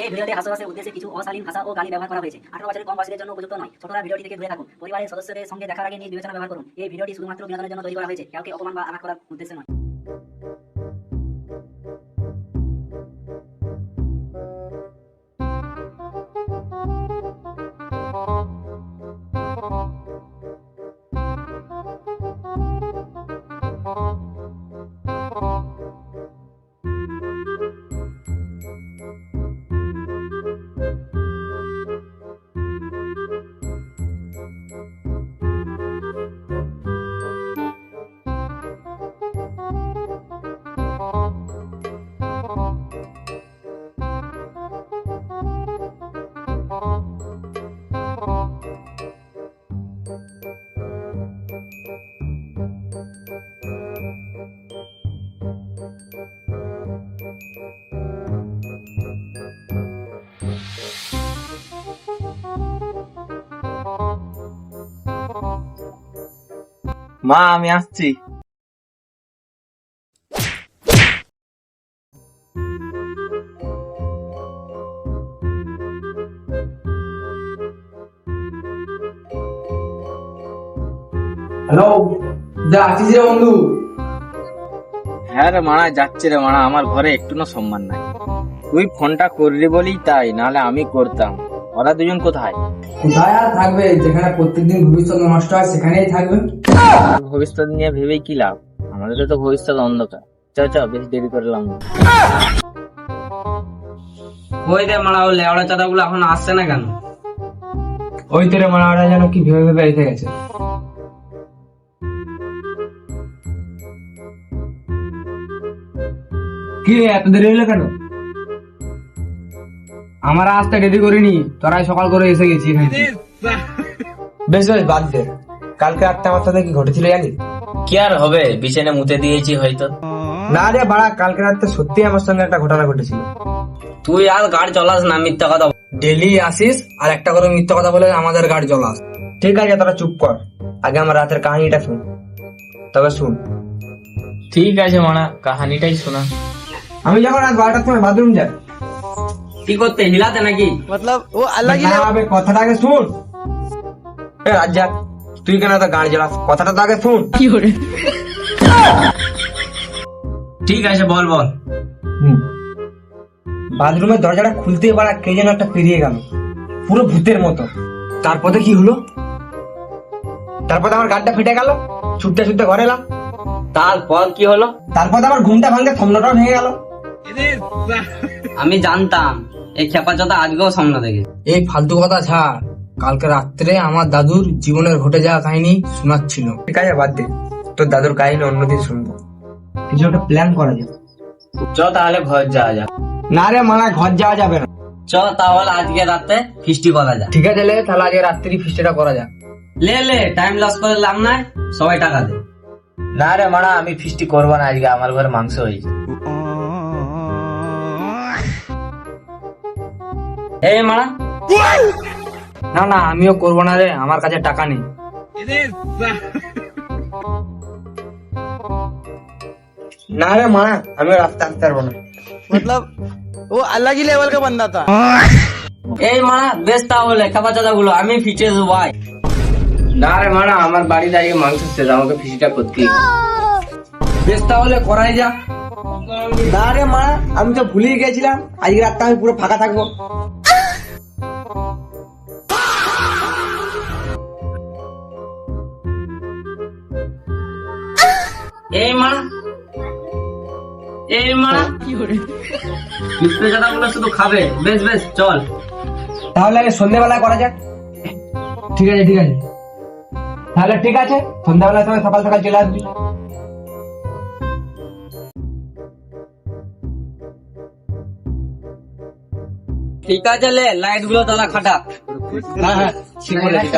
এই ভিডিওতে হাস্যরসের উদ্দেশ্যে কিছু অশালীন ভাষা ও গালি ব্যবহার করা হয়েছে। 18 বছরের কম বয়সীদের জন্য উপযুক্ত নয়। ছোটরা ভিডিওটি থেকে দূরে থাকুন। পরিবারের সদস্যদের সঙ্গে দেখার আগে নিজ বিবেচনা ব্যবহার করুন। এই ভিডিওটি শুধুমাত্র বিনোদনের জন্য তৈরি করা হয়েছে, কাউকে অপমান বা আঘাত করার উদ্দেশ্যে নয়। মা, আমি আসছি। হ্যালো, আছিস রে বন্ধু? হ্যাঁ রে মারা, যাচ্ছে রে মারা, আমার ঘরে একটু না সম্মান নাই। তুই ফোনটা করলি বলি তাই, নাহলে আমি করতাম। ওরা দুজন কোথায়? কোথায় আর থাকবে? যেখানে প্রত্যেকদিন ভবিষ্যৎ নষ্ট হয় সেখানেই থাকবে। ভবিষ্যৎ নিয়ে ভেবেই কি লাভ? আমাদের তো ভবিষ্যৎ অন্ধকার। চল চল, বেশি দেরি করলাম না। ওই রে মারা, ওই লেওড়া চাঁদা গুলো এখন আসছে না কেন? ওই তোরে মনে ওরা যেন কি ভেবে ভেবে এসে গেছে। কি রে, এত দেরি হলো কেন? আমার আসতে রেডি করিনি, তোরাই সকাল করে এসে গেছি এখানে। বেশ বেশ, বাদ দে। কালকে রাতটা আমার সাথে কি ঘটেছিল জানিস? কি আর হবে, বিছানে মুতে দিয়েছি হয়তো। না রে বাড়া, কালকে রাতে সত্যি আমার সঙ্গে একটা ঘটনা ঘটেছিল। তুই আর গাড়ি চলাস না, মিথ্যা কথা। ডেলি আসিস আর একটা করে মিথ্যা কথা বলে আমাদের গাড়ি জ্বলাস। ঠিক আছে, তোরা চুপ কর, আগে আমার রাতের কাহিনীটা শুন। তবে শুন, ঠিক আছে মারা, কাহানিটাই শোনা। আমি যখন রাত 12টার সময় বাথরুম যাই। কি করতে, হিলাতে নাকি? না হবে, কথাটা আগে শুন। এ রাজ্জাক, তুই কেন তো গাড়ি জ্বালাস? কথাটা তো আগে শুন। ঠিক আছে, বল বল। বাথরুমের দরজাটা খুলতে পারা কে যেন একটা পেরিয়ে গেল, পুরো ভূতের মতো। তারপরে কি হলো? তারপরে আমার গাড়িটা ফেটে গেল, ছুটতে ছুটতে ঘরে এলাম। তারপর কি হলো? তারপরে আমার ঘুমটা ভাঙতে স্বপ্নটাও ভেঙে গেল। আমি জানতাম এই খেপা চাঁদা আজকেও সামনে দেখে। এই ফালতু কথা ছাড়, কালকে রাত্রে আমার দাদুর জীবনের ঘটে যাওয়া কাহিনী শোনাচ্ছিল। ঠিক আছে, বাদ দে, তোর দাদুর কাহিনী অন্যদিন শুনবো। কিছু একটা প্ল্যান করা যাবে। চ তাহলে ঘর যাওয়া যাক। না রে মানা, ঘর যাওয়া যাবে না। চ তাহলে আজকে রাতে ফিস্টি করা যাক। ঠিক আছে, তাহলে আজকে রাত্রি ফিস্টটা করা যাক। লে টাইম লস করে লাভ নাই, সবাই টাকা দে। না রে মারা, আমি ফিস্টি করবো না আজকে, আমার ঘরে মাংস হয়েছে। এই মারা, না না, আমিও করবো না রে, আমার কাছে টাকা নেই। না রে মানা, আমিও রাস্তা আসতে পারবো না। এই মারা বেশ, তাহলে খেপা চাঁদা গুলো আমি ফিচে দেবো ভাই। না রে মারা, আমার বাড়ি দাঁড়িয়ে মাংস শেষ, আমাকে ফিস্টিটা করতেই হবে। বেশ, তাহলে করাই যা। না রে মানা, আমি তো ভুলেই গেছিলাম, আজকে রাতটা আমি পুরো ফাঁকা থাকবো। এই মারা, এই মারা, মিষ্টি চাঁদা গুলো শুধু খাবে। বেশ বেশ, চল। তাহলে আগে সন্ধ্যেবেলায় করা যাক। ঠিক আছে ঠিক আছে, তাহলে ঠিক আছে, সন্ধ্যাবেলায় তোমায় সকাল সকাল চলে আসবি। ঠিক আছে, লে লাইট গুলো তালা খাটা। হ্যাঁ হ্যাঁ, ঠিক বলেছিস।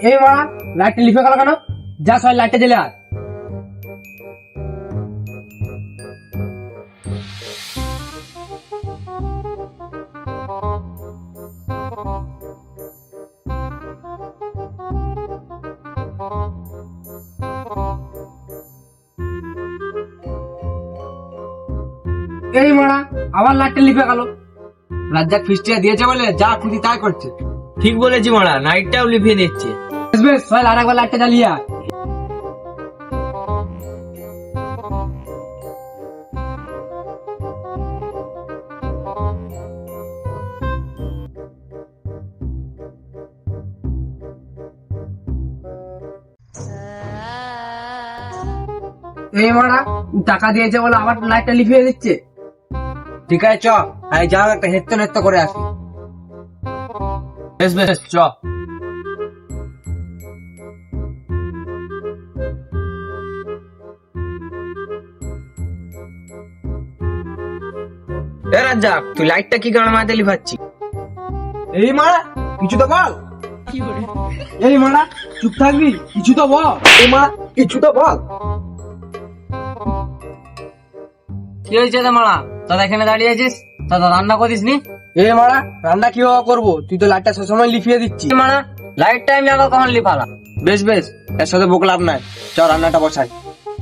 এই মারা লাইটটা লিখে গেল কেন? যা সবাই লাইটটা জ্বেলে আয়। এই মারা আবার লাইটটা লিখে গেল। রাজ্জাক ফিস্টিয়া দিয়েছে বলে যা খুশি তাই করছে। ঠিক বলেছি মারা, নাইটটাও লিভিয়ে দিচ্ছে। বেশ বেশ, সবাই আর একবার লাইটটা জ্বালিয়ে আয়। এই মারা টাকা দিয়েছে বলে আবার লাইটটা লিখিয়ে দিচ্ছে। ঠিক আছে চ, আরে যাও একটা হেত্ত নেত্ত করে আসি। বেশ বেশ চ। এ রাজ্জাক, তুই লাইটটা কি কারণে মাথায় লিভাচ্ছি? এই মারা কিছু তো বল। এই মারা চুপ থাকবি, কিছু তো বল। এই মারা কিছু তো বল। কি হয়েছে রে মারা? দাদা এখানে দাঁড়িয়ে আছিস, দাদা রান্না করিস নি? এই মারা রান্না কিভাবে করবো? তুই তো লাইটটা সবসময় লিখিয়ে দিচ্ছি। মারা লাইটটা আমি আবার কখন লিফালাম? বেশ বেশ, এর সাথে বক লাভ নাই। চ রান্নাটা বসাই।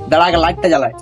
দাঁড়া আগে লাইটটা জ্বালায়।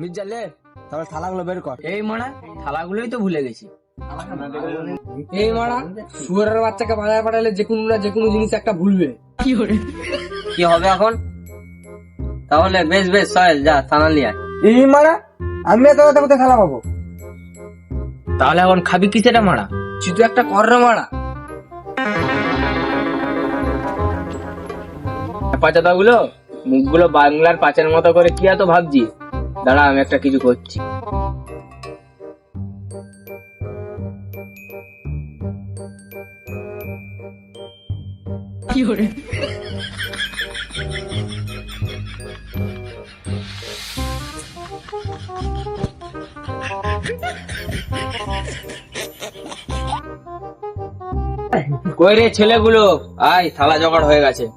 মির্জা লে, তাহলে থালাগুলো বের কর। এই মারা থালাগুলোই তো ভুলে গেছি। এই মারা শুয়ারের বাচ্চাকে বাজারে পাঠালে যে কোনো না যে কোনো জিনিস একটা ভুলবে। কি হবে এখন? তাহলে বেশ বেশ চল যা থানা নিয়ে আয়। এই মারা আমি এত কথা কোথায় থালা পাবো? তাহলে এখন খাবি কি সেটা মারা? কিছু তো একটা কর রে মারা। পাচাতা গুলো মুখগুলো বাংলার পাঁচের মতো করে কি এত ভাবছি? দাঁড়া আমি একটা কিছু করছি। কই রে ছেলেগুলো, আয় থালা জোগাড় হয়ে গেছে।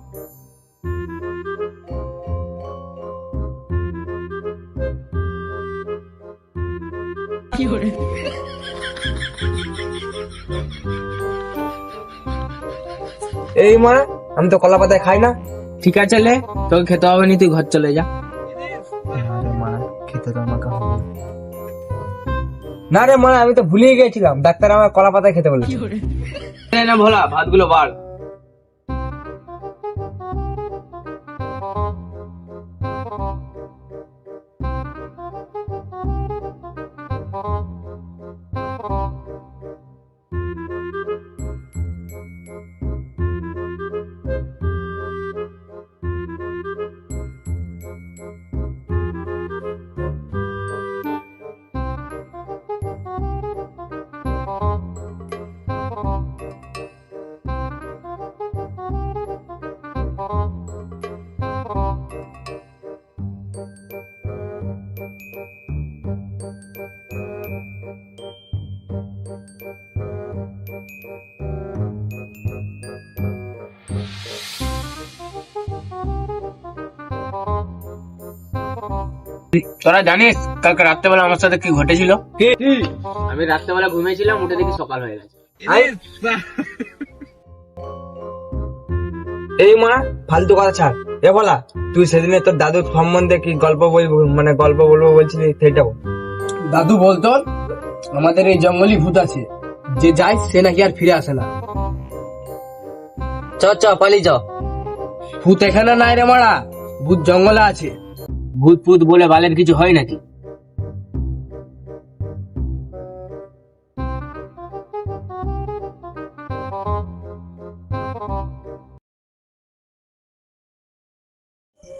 এই মারা আমি তো কলা পাতায় খাই না। ঠিক আছে লে, তোকে খেতে হবে নি, তুই ঘর চলে যা। না রে মানা, আমি তো ভুলিয়ে গেছিলাম, ডাক্তার আমার কলা পাতা খেতে বলেছে। না ভোলা, ভাতগুলো বাড়। তোরা জানিস কালকে রাত্রেবেলা আমার সাথে কি ঘটেছিল? আমি রাত্রেবেলা ঘুমিয়েছিলাম, উঠে দেখি সকাল হয়ে গেছে। এই মানা, ফালতু কথা ছাড়। এ বলা, তুই সেদিনে তোর দাদুর সম্বন্ধে কি গল্প বলবো, মানে গল্প বলবো বলছিলি, সেটা বল। দাদু বলতো আমাদের এই জঙ্গলি ভূত আছে, যে যায় সে নাকি আর ফিরে আসে না। চ চ পালি চ। ভূত এখানে নাই রে মারা, ভূত জঙ্গলে আছে। ভূত ফুত বলে বালের কিছু হয় নাকি?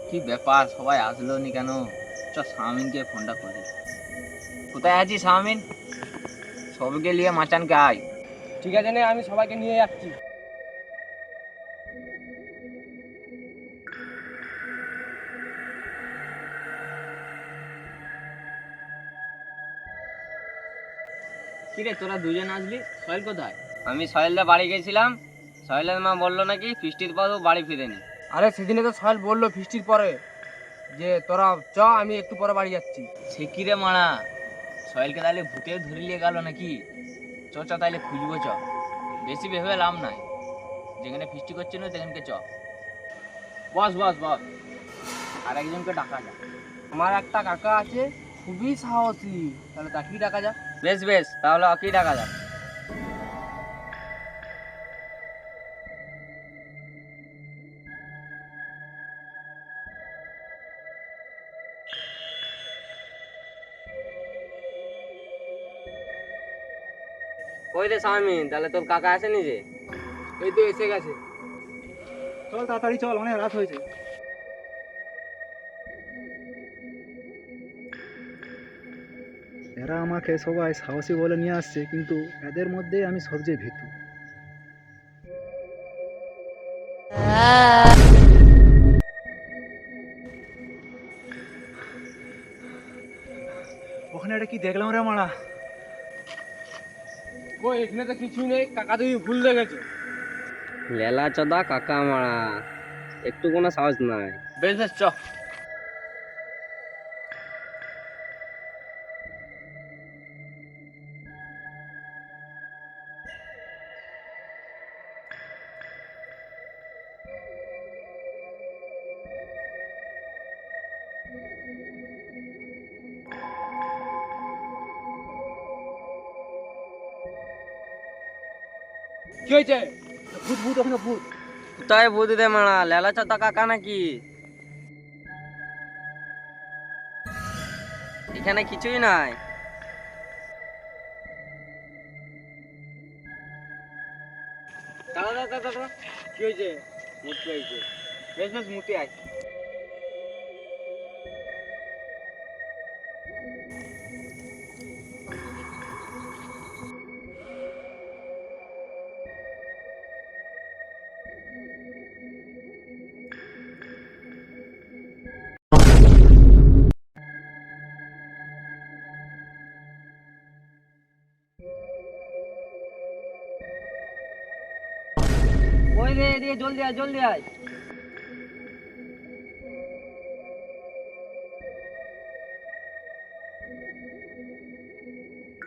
কি ব্যাপার, সবাই আসলো নি কেন? চ শামিনকে ফোনটা করে। কোথায় আছিস শামিন? সবকে নিয়ে মাচানকে আয়। ঠিক আছে, নে আমি সবাইকে নিয়ে যাচ্ছি। কিরে তোরা দুজন আসলি, সোহেল কোথায়? আমি সোহেলদের বাড়ি গেছিলাম, সোহেলের মা বললো নাকি ফিস্টির পর ও বাড়ি ফিরেনি। আরে সেদিনে তো সোহেল বললো ফিস্টির পরে যে তোরা চ, আমি একটু পরে বাড়ি যাচ্ছি। সে কি রে মারা, সোহেলকে তাহলে ভূতে ধরে নিয়ে গেল নাকি? চ চ তাইলে খুঁজবো, চ। বেশি ভেবে লাভ নাই, যেখানে ফিস্টি করছে না সেখানকে চ। বস বস বস, আর একজনকে ডাকা যাক। আমার একটা কাকা আছে, খুবই সাহসী, তাহলে তাকেই ডাকা যাক। বেশ বেশ, তাহলে ওকেই ডাকা যাক। কই রে শামিন, তাহলে তোর কাকা আসেনি যে? এই তো এসে গেছে। চল তাড়াতাড়ি চল, অনেক রাত হয়েছে। এরা আমাকে সবাই সাহসী বলে নিয়ে আসছে, কিন্তু এদের মধ্যে আমি সবচেয়ে ভীতু। ওখানে এটা কি দেখলাম রে মারা? ও এখানে তো কিছুই নেই, কাকা তুমি ভুল দেখেছো। লেলা চদা কাকা মারা, একটু কোনো সাহস নাই। বেশ বেশ চ। কি হয়েছে? ভূত ভূত, ওখানে ভূত। কোথায় ভূত রে মারা, লেলা চদা কাকা নাকি? এখানে কিছুই নাই। দাদা দাদা দাদা, কি হয়েছে? মূর্তি হয়েছে। বেশ বেশ, মূর্তি আয়। ওই রে, এদিকে জলদি আয় জলদি আয়।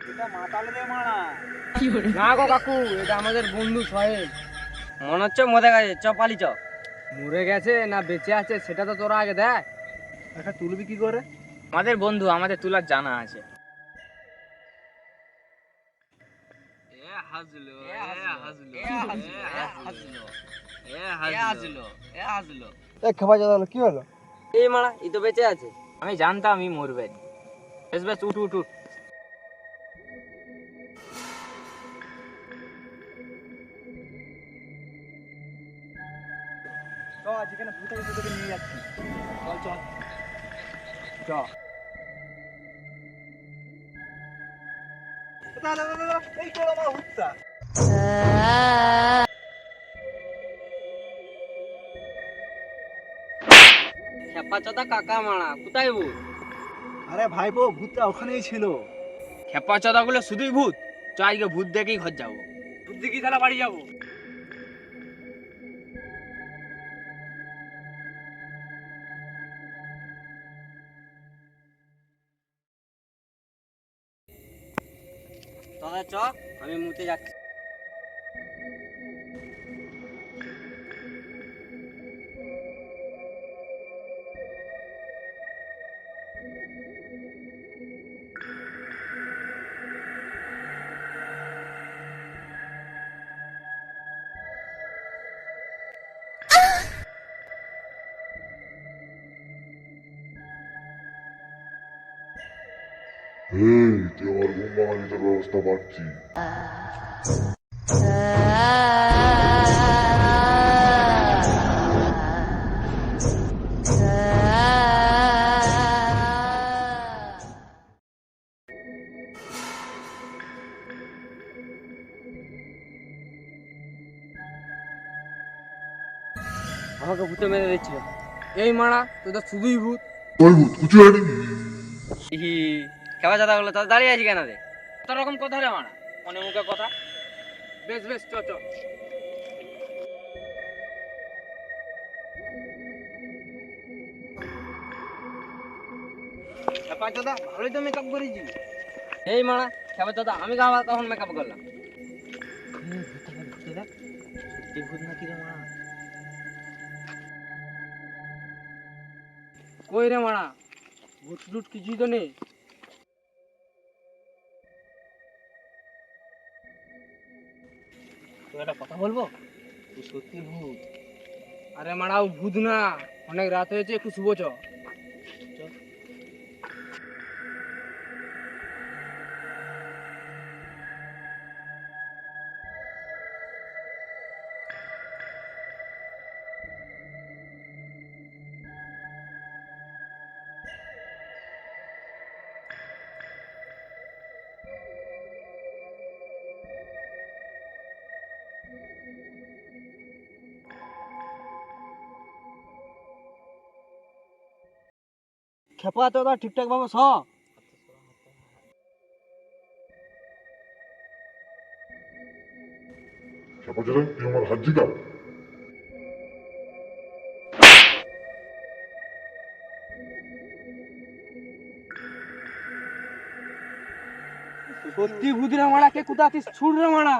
এটা মাতাল রে মারা। না গো কাকু, এটা আমাদের বন্ধু সোহেল। মনে হচ্ছে মরে গেছে, চ পালি চ। মরে গেছে না বেঁচে আছে সেটা তো তোরা আগে দেখ। এটা তুলবি কি করে? আমাদের বন্ধু, আমাদের তুলার জানা আছে। হাজলো খেপা চাঁদা কি হলো? এই মারা ই তো বেঁচে আছে। আমি জানতাম ই মরবে। বেশ বেশ উঠ উঠ উঠ। যেখানে ভূত আছে তোকে নিয়ে যাচ্ছি। চল চল চ। এই তো আমার ভূতটা। খেপা চোদা কাকা মারা, কোথায় ভূত? আরে ভাইপো ভূতটা ওখানেই ছিল। খেপা চোদা গুলো শুধুই ভূত। চ আজকে ভূত দেখেই ঘর যাবো। ভূত দেখি তাহলে বাড়ি যাবো। দাদা চ, আমি মুতে যাচ্ছি। এই তুই আমার ঘুম ভাঙানিতে ব্যবস্থা পাচ্ছি। আমাকে ভূতে মেরে দিচ্ছিল। এই মারা তুই তো শুধুই ভূত। ওই ভূত কিছু হয়নি। খেপা চোদা গুলো তো দাঁড়িয়ে আছি কেন রে? কত রকম কথা রে মারা, মনে মুখে কথা। বেশ বেশ চ চ। খেপা চাঁদা ভালোই তো মেকআপ করেছি। এই মারা খেপা চোদা, আমি গাওয়া তখন মেকআপ করলাম। সত্যি ভূত নাকি রে মারা? কই রে মারা, ভূত টুট কিছুই তো নেই। তো একটা কথা বলবো, তুই সত্যি ভূত। আরে মারা ও ভূত না, অনেক রাত হয়েছে, একটু শুভ চ। খেপা চোদা ঠিকঠাক ভাবে শ। খেপা চলে তুই আমার হাত জিগা। সত্যি ভূত রে মারা, কে কোথা আছিস? ছুট রে মারা।